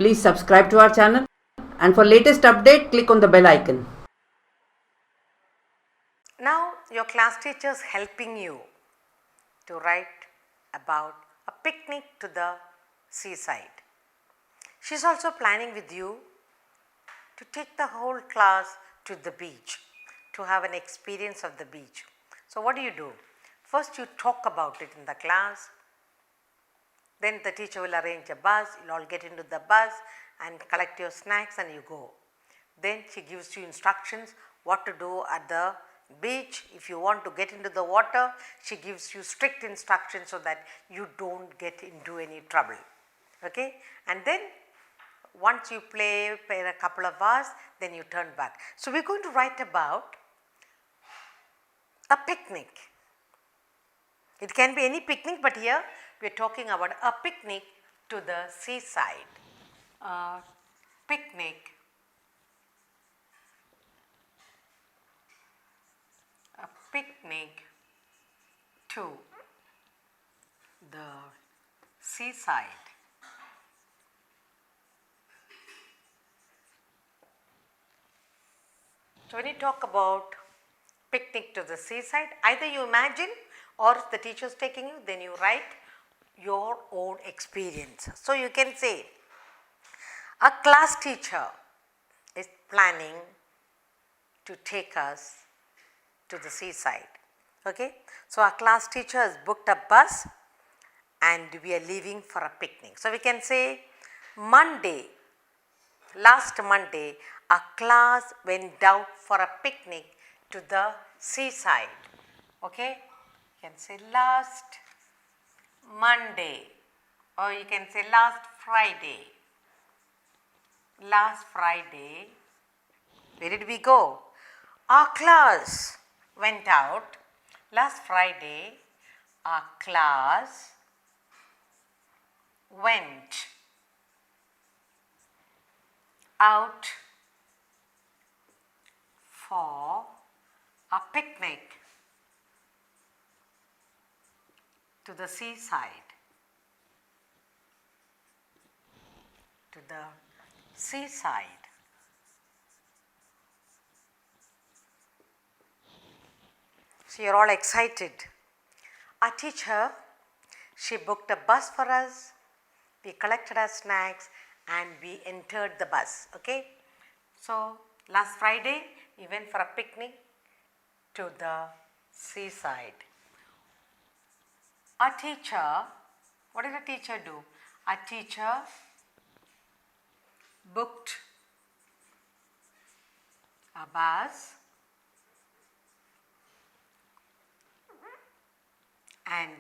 Please subscribe to our channel, and for latest update, click on the bell icon. Now your class teacher is helping you to write about a picnic to the seaside. She is also planning with you to take the whole class to the beach, to have an experience of the beach. So what do? First you talk about it in the class, then the teacher will arrange a bus, you will all get into the bus and collect your snacks and you go. Then she gives you instructions what to do at the beach. If you want to get into the water, she gives you strict instructions so that you do not get into any trouble. Okay? And then once you play for a couple of hours, then you turn back. So we are going to write about a picnic. It can be any picnic, but here we are talking about a picnic to the seaside. Picnic to the seaside. So when you talk about picnic to the seaside, either you imagine or if the teacher is taking you, then you write your own experience. So you can say a class teacher is planning to take us to the seaside. Okay? So our class teacher has booked a bus and we are leaving for a picnic. So we can say last Monday, a class went out for a picnic to the seaside. Okay? You can say last Monday, or you can say last Friday. Last Friday, where did we go? Our class went out. Last Friday, our class went out for a picnic to the seaside. To the seaside. So you are all excited. Our teacher, she booked a bus for us, we collected our snacks and we entered the bus. Okay? So last Friday we went for a picnic to the seaside. Our teacher, what did the teacher do? Our teacher booked a bus and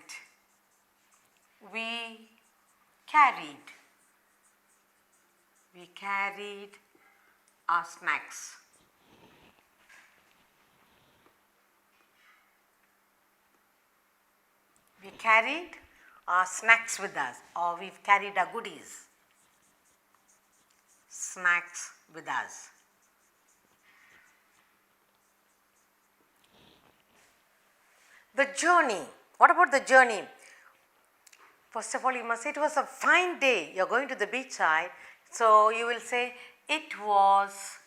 we carried our snacks. We carried our snacks with us, or we've carried our goodies. Snacks with us. The journey. What about the journey? First of all, you must say it was a fine day. You are going to the beach side. So you will say it was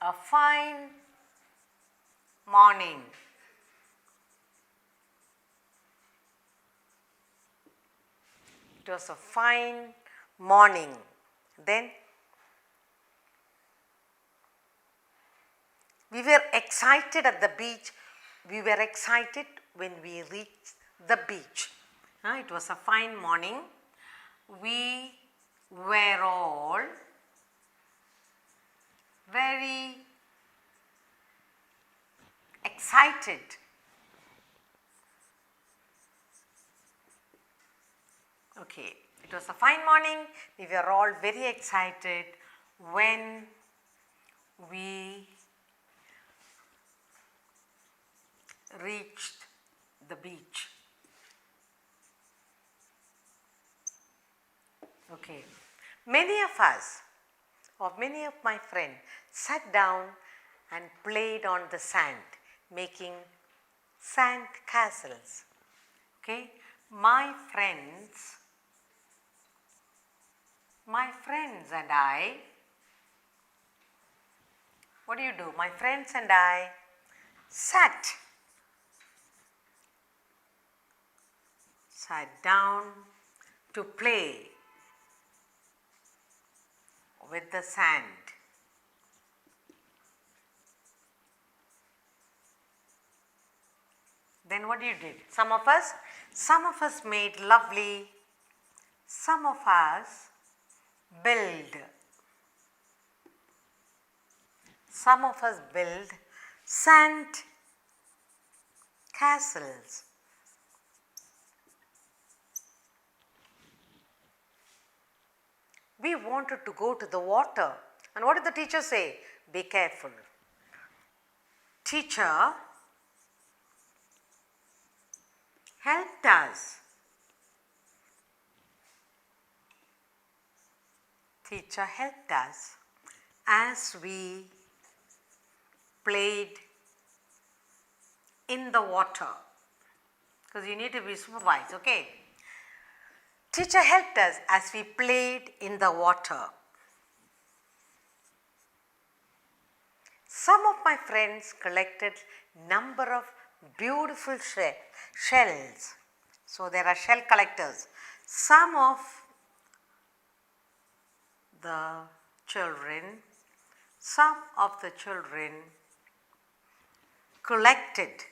a fine morning. It was a fine morning. Then we were excited at the beach. We were excited when we reached the beach. It was a fine morning. We were all very excited. Okay, it was a fine morning. We were all very excited when we reached the beach. Okay, many of us, or many of my friends, sat down and played on the sand, making sand castles. Okay, my friends My friends and I, what do? My friends and I sat down to play with the sand. Then what did? Some of us made lovely, some of us build. Some of us build sand castles. We wanted to go to the water. And what did the teacher say? Be careful. Teacher helped us. Teacher helped us as we played in the water. Because you need to be supervised, okay? Teacher helped us as we played in the water. Some of my friends collected number of beautiful shells. So there are shell collectors. Some of the children collected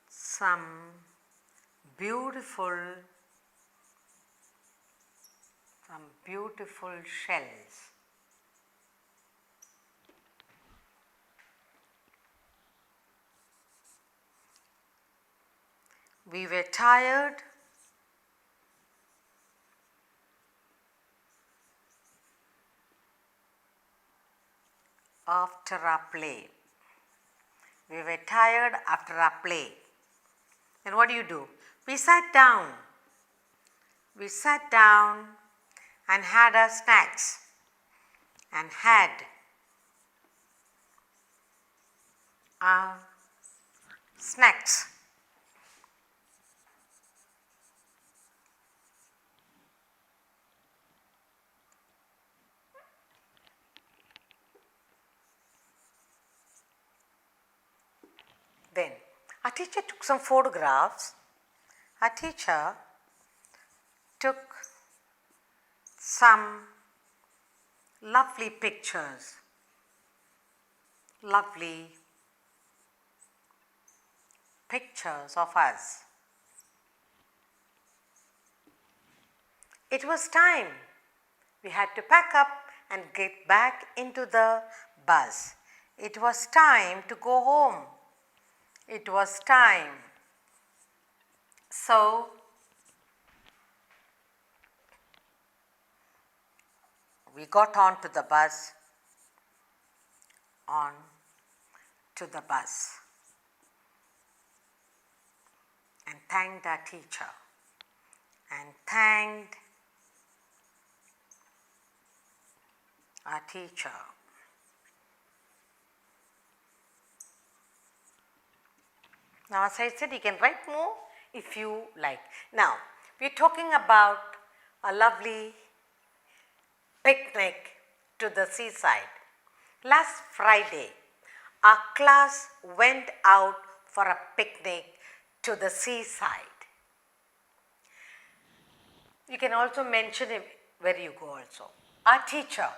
some beautiful shells. We were tired after our play. Then what do? We sat down and had our snacks and had our snacks. Then our teacher took some photographs. Our teacher took some lovely pictures. Of us. It was time. We had to pack up and get back into the bus. It was time to go home. It was time. So, we got onto the bus, and thanked our teacher and thanked our teacher. Now, as I said, you can write more if you like. Now, we are talking about a lovely picnic to the seaside. Last Friday, our class went out for a picnic to the seaside. You can also mention where you go also. Our teacher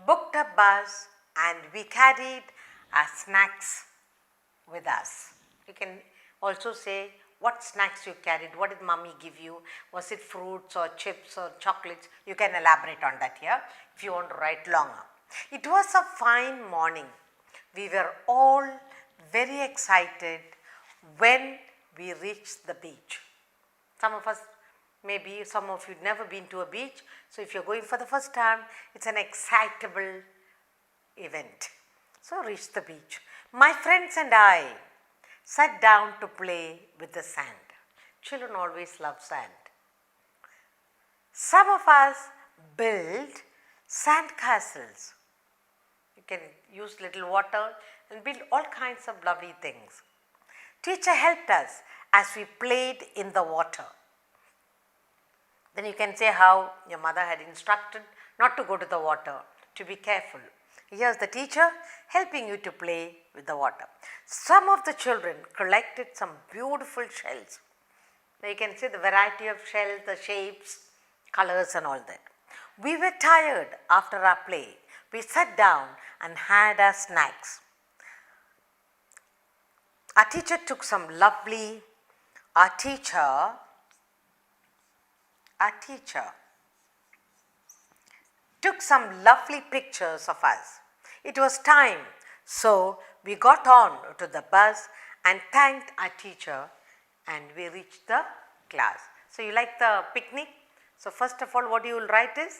booked a bus and we carried our snacks with us. You can also say what snacks you carried, what did mommy give you, was it fruits or chips or chocolates? You can elaborate on that here if you want to write longer. It was a fine morning. We were all very excited when we reached the beach. Some of you never been to a beach, so if you're going for the first time, it's an excitable event. So reached the beach. My friends and I sat down to play with the sand. Children always love sand. Some of us built sand castles. You can use little water and build all kinds of lovely things. Teacher helped us as we played in the water. Then you can say how your mother had instructed not to go to the water, to be careful. Here's the teacher helping you to play with the water. Some of the children collected some beautiful shells. Now you can see the variety of shells, the shapes, colors and all that. We were tired after our play. We sat down and had our snacks. Our teacher took some lovely, our teacher took some lovely pictures of us. It was time, so we got on to the bus and thanked our teacher and we reached the class. So you like the picnic? So first of all what you will write is,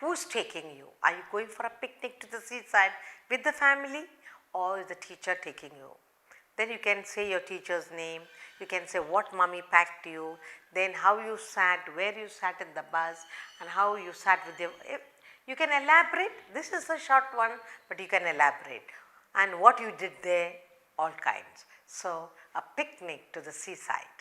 who's taking you? Are you going for a picnic to the seaside with the family or is the teacher taking you? Then you can say your teacher's name, you can say what mummy packed you, then how you sat, where you sat in the bus and how you sat with your, you can elaborate. This is a short one but you can elaborate and what you did there, all kinds. So a picnic to the seaside.